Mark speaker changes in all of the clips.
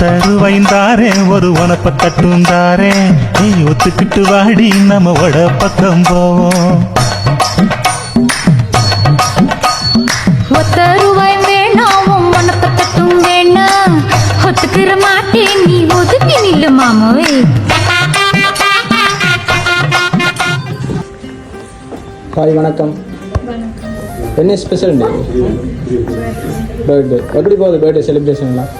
Speaker 1: ஒத்தருவைந்தாரே ஒரு உனப்ப தட்டுந்தாரே நீ ஒத்துக்கிட்டு வாடி நம்ம வட பக்கம் போவோம்.
Speaker 2: ஒத்தருவாய் வேணாம் உனப்ப தட்டும் வேணாம் ஒத்துக்கிற மாட்டேன் நீ ஒதுக்கி நில்லு மாமாவே.
Speaker 3: ஹாய் வணக்கம். என்ன ஸ்பெஷல் டே? பர்த்டே எப்படி போகுது? பர்த்டே செலிப்ரேஷன்லாம்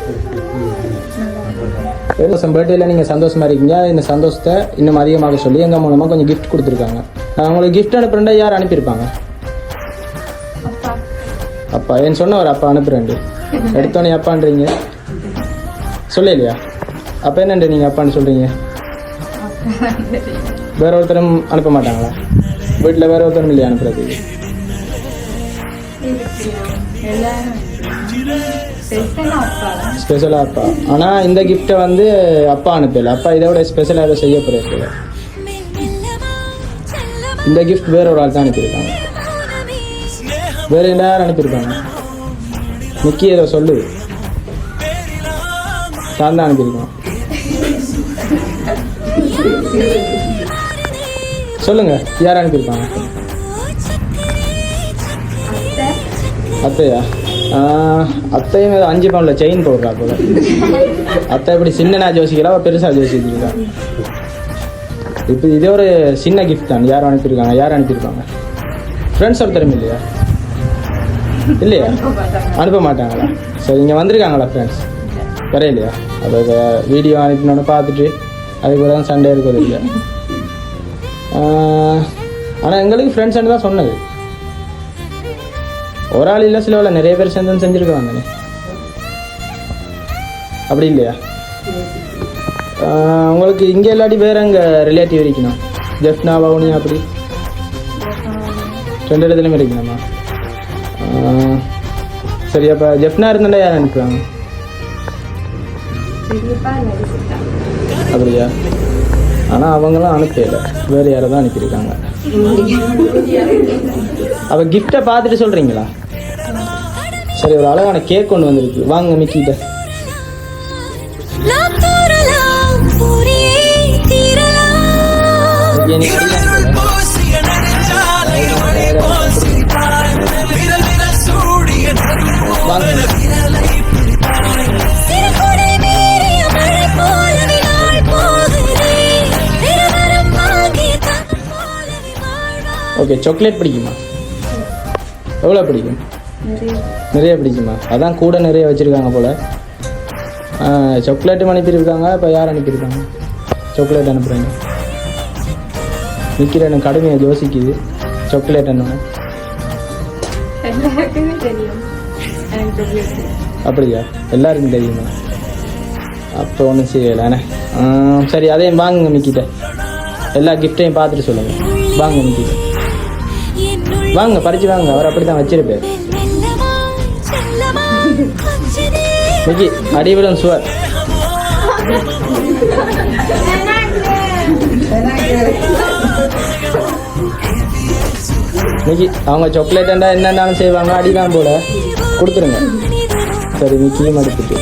Speaker 3: என்ன பர்த்டேல நீங்கள் சந்தோஷமாக இருக்கீங்க. இந்த சந்தோஷத்தை இன்னும் அதிகமாக சொல்லி எங்கள் மூலமாக கொஞ்சம் கிஃப்ட் கொடுத்துருக்காங்க. உங்களுக்கு கிஃப்ட் அனுப்புறேன்டா யார் அனுப்பியிருப்பாங்க? அப்பா என் சொன்ன ஒரு அப்பா அனுப்புகிறேன். எடுத்தோடனே அப்பான்றீங்க சொல்லலையா? அப்போ என்னண்டு நீங்கள் அப்பான்னு சொல்கிறீங்க? வேற ஒருத்தரும் அனுப்ப மாட்டாங்களா? வீட்டில் வேற ஒருத்தரும் இல்லையா அனுப்புறதுக்கு? ஸ்பெஷலாக அப்பா. ஆனால் இந்த கிஃப்டை வந்து அப்பா அனுப்பல. அப்பா இதை விட ஸ்பெஷலாக எதை செய்ய போகிற. இந்த கிஃப்ட் வேற ஒரு ஆள் தான் அனுப்பியிருக்காங்க. வேற யாரும் அனுப்பியிருக்காங்க? நிக்கி ஏதோ சொல்லு. நான் தான் அனுப்பியிருக்கோம். சொல்லுங்க யார் அனுப்பியிருப்பாங்க? அத்தையா? அத்தையும் 5 பவுனில் செயின் போடுறா போல. அத்தை இப்படி சின்னனா யோசிக்கிறா பெருசாக யோசிக்கிறா. இப்போ இதே ஒரு சின்ன கிஃப்ட் தான். யாரும் அனுப்பியிருக்காங்க? யார் அனுப்பியிருக்காங்க? ஃப்ரெண்ட்ஸ் ஒருத்தரும் இல்லையா? இல்லையா? அனுப்ப மாட்டாங்களா? சரி இங்கே வந்திருக்காங்களா ஃப்ரெண்ட்ஸ்? வர இல்லையா? அப்போ வீடியோ அனுப்பினோன்னு பார்த்துட்டு அதுக்கு தான் சண்டே இருக்கிறது இல்லையா? ஆனால் எங்களுக்கு ஃப்ரெண்ட்ஸ்ன்னு தான் சொன்னது. ஒரு ஆள் இல்லை சில நிறைய பேர் சேர்ந்து செஞ்சுருக்காங்க. அப்படி இல்லையா? உங்களுக்கு இங்கே இல்லாட்டி வேறு எங்கே ரிலேட்டிவ் இருக்கணும்? ஜெஃப்னா வவுனியா அப்படி 2 இடத்துலையுமே இருக்கணுமா? சரி அப்போ ஜெஃப்னா இருந்தாண்டா யார் அனுப்புவாங்க? அப்படியா? ஆனால் அவங்களாம் அனுப்பல. வேறு யாரை தான் அனுப்பியிருக்காங்க. அப்போ கிஃப்டை பார்த்துட்டு சொல்கிறீங்களா? சரி ஒரு அழகான கேக் கொண்டு வந்திருக்கு. வாங்க மிக்கிட்ட. ஓகே சாக்லேட் பிடிக்குமா? எவ்வளோ பிடிக்கும்? நிறைய பிடிக்குமா? அதான் கூட நிறைய வச்சுருக்காங்க போல். சாக்லேட்டும் அனுப்பியிருக்காங்க. இப்போ யார் அனுப்பியிருக்காங்க? சாக்லேட் அனுப்புகிறேங்க. நிற்கிற எனக்கு கடுமையாக யோசிக்குது. சாக்லேட் என்ன? அப்படியா? எல்லாருக்கும் தெரியுமா? அப்போ ஒன்றும் செய்யலை. சரி அதையும் வாங்குங்க மிக்கிட்ட. எல்லா கிஃப்டையும் பார்த்துட்டு சொல்லுங்கள். வாங்க மிக்கிட்ட வாங்க பறிச்சு வாங்க. அவர் அப்படி தான் வச்சிருப்பார். மிக்கி அடிவிடும் சுவர். மிக்கி அவங்க சாக்லேட்டா என்னென்னாலும் செய்வாங்க. அடிதான் போல கொடுத்துருங்க. சரி மிக்கியும் எடுத்துட்டு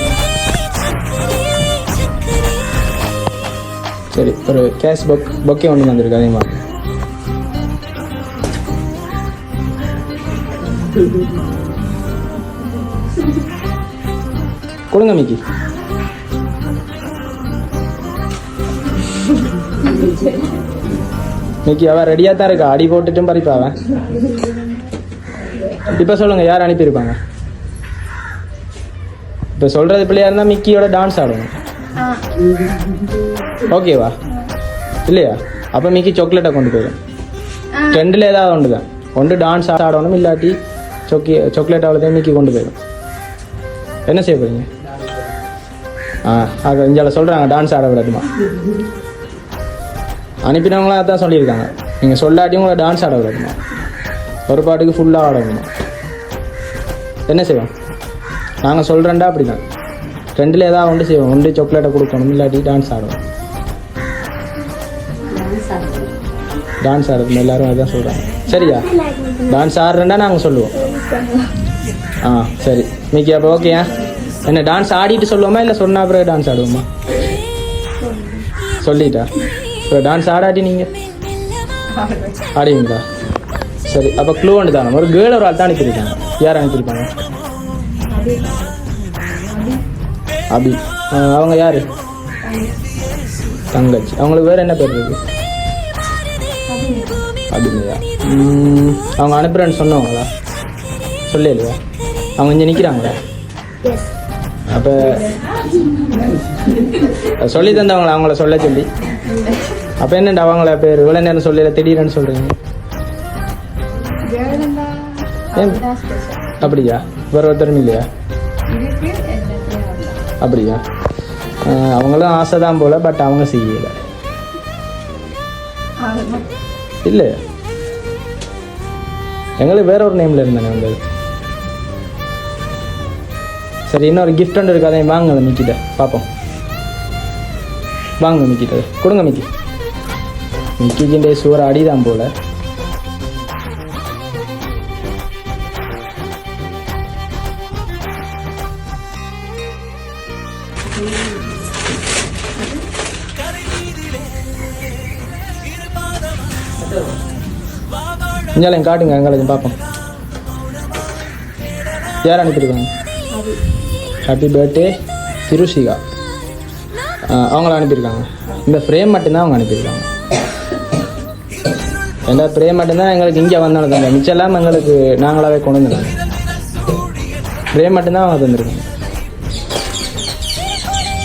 Speaker 3: சரி ஒரு கேஷ் பொக்கே ஒன்று வந்திருக்கு. அதிகமாக கொடுங்க மிக்கி. மிக்கி அவன் ரெடியாக தான் இருக்கா. அடி போட்டுட்டும் பறிப்பாவன். இப்போ சொல்லுங்க யார் அனுப்பியிருப்பாங்க? இப்போ சொல்றது பிள்ளையா இருந்தால் மிக்கியோட டான்ஸ் ஆடணும். ஓகேவா? இல்லையா? அப்போ மிக்கி சாக்லேட்டை கொண்டு போயிடும். 2ல் ஏதாவது ஒன்று தான். ஒன்று டான்ஸ் ஆடணும், இல்லாட்டி சாக்லேட் அவ்வளோதான் மிக்கி கொண்டு போயிடும். என்ன செய்ய போறீங்க? அது இங்கே சொல்கிறாங்க டான்ஸ் ஆட விடாதுமா. அனுப்பினவங்களாம் அதான் சொல்லியிருக்காங்க. நீங்கள் சொல்லாட்டியும் உங்களை டான்ஸ் ஆட விடாதுமா. ஒரு பாட்டுக்கு ஃபுல்லாக ஆடணுமா. என்ன செய்வோம்? நாங்கள் சொல்கிறேன்டா அப்படி தான். 2ல் ஏதாவது ஒன்று செய்வோம். ஒன்று சாக்லேட்டை கொடுக்கணும், இல்லாட்டி டான்ஸ் ஆடணும். டான்ஸ் ஆடுறது எல்லாரும் அதுதான் சொல்கிறாங்க. சரியா? டான்ஸ் ஆடுறேன்டா நாங்கள் சொல்லுவோம். சரி மிக்கி அப்போ ஓகேயா? என்ன டான்ஸ் ஆடிட்டு சொல்லுவோமா இல்லை சொன்ன பிறகு டான்ஸ் ஆடுவோமா? சொல்லிட்டா இப்போ டான்ஸ் ஆடாட்டி நீங்கள் ஆடுவீங்களா? சரி, அப்போ க்ளூ ஒன்று தானே. ஒரு கேர்ள் ஒரு ஆள் தான் அனுப்பியிருக்காங்க. யார் அனுப்பியிருப்பாங்க? அபி. அவங்க யார்? தங்கச்சி. அவங்களுக்கு வேறு என்ன பேர் இருக்கு? அபிநயா. அவங்க அனுப்புகிறேன்னு சொன்னவங்களா? சொல்லலையா? அவங்க இங்கே நிற்கிறாங்களா? அப்போ சொல்லி தந்தவங்களா அவங்கள சொல்ல சொல்லி? அப்போ என்னண்டா அவங்கள பேர் இவ்வளோ நேரம் சொல்லல திடீர்னு சொல்கிறீங்க? ஏன் அப்படியா? வேறு ஒருத்தரும் இல்லையா? அப்படியா? அவங்களும் ஆசை தான் போல, பட் அவங்க செய்யலை. இல்லை, எங்களுக்கு வேற ஒரு நேமில் இருந்தானே வந்தது. சரி, இன்னொரு கிஃப்ட் ஒன்று இருக்கு, அதையும் வாங்க. அதை மிக்கிட்ட பார்ப்போம். வாங்க மிக்கிட்ட கொடுங்க. மிக்கிக்கிண்டே சூற அடிதான் போல. இஞ்சாலையும் காட்டுங்க, எங்களுக்கு பார்ப்போம். யார் அனுப்பியிருக்காங்க? Happy birthday Thrishika. அவங்கள அனுப்பியிருக்காங்க. இந்த ஃப்ரேம் மட்டும்தான் அவங்க அனுப்பியிருக்காங்க. இந்த ஃப்ரேம் மட்டும்தான் எங்களுக்கு இங்கே வந்தாலும் தந்தாங்க. மிச்சம் எல்லாம் எங்களுக்கு நாங்களாவே கொண்டு வந்துருக்காங்க. ஃப்ரேம் மட்டும்தான் அவங்க தந்துருக்காங்க.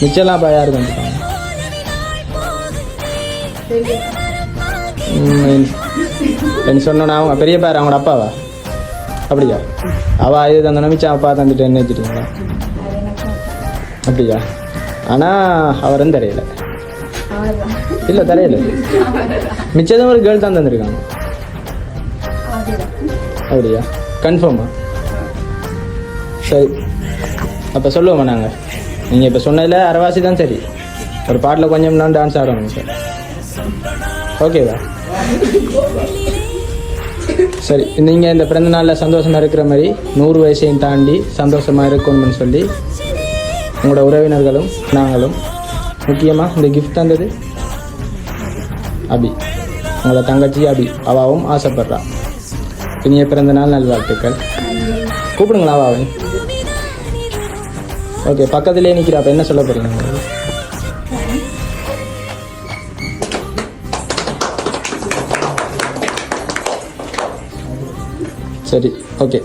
Speaker 3: மிச்சம்லாம் இப்போ யாருக்கு வந்துருக்காங்க? என்ன சொன்னோன்னா அவங்க பெரிய பேர் அவங்களோட அப்பாவா? அப்படியா? அவள் இது தந்தோன்னா மிச்சம் அப்பா தந்துட்டு என்ன வச்சுட்டீங்களா? அப்படியா? ஆனால் அவரும் தெரியல. இல்லை தெரியல. மிச்சதும் ஒரு கேர்ள் தான் தந்துருக்காங்க. அப்படியா? கன்ஃபார்மா? சரி, அப்போ சொல்லுவோம்மா நாங்கள். நீங்கள் இப்போ சொன்னதில் அரைவாசி தான். சரி, ஒரு பாட்டில் கொஞ்சம் நான் டான்ஸ் ஆடணும் சார். ஓகேவா? சரி, நீங்கள் இந்த பிறந்த நாளில் சந்தோஷமாக இருக்கிற மாதிரி 100 வயசையும் தாண்டி சந்தோஷமாக இருக்கணும்னு சொல்லி உங்களோட உறவினர்களும் நாங்களும், முக்கியமாக இந்த கிஃப்ட் தந்தது அபி, உங்களோட தங்கச்சி அபி, அவாவும் ஆசைப்படுறா. இனிய பிறந்த நாள் நல்வாழ்த்துக்கள். கூப்பிடுங்களா அவாவை? ஓகே, பக்கத்துலேயே நிற்கிறா. அப்போ என்ன சொல்ல போகிறீங்க? சரி, ஓகே.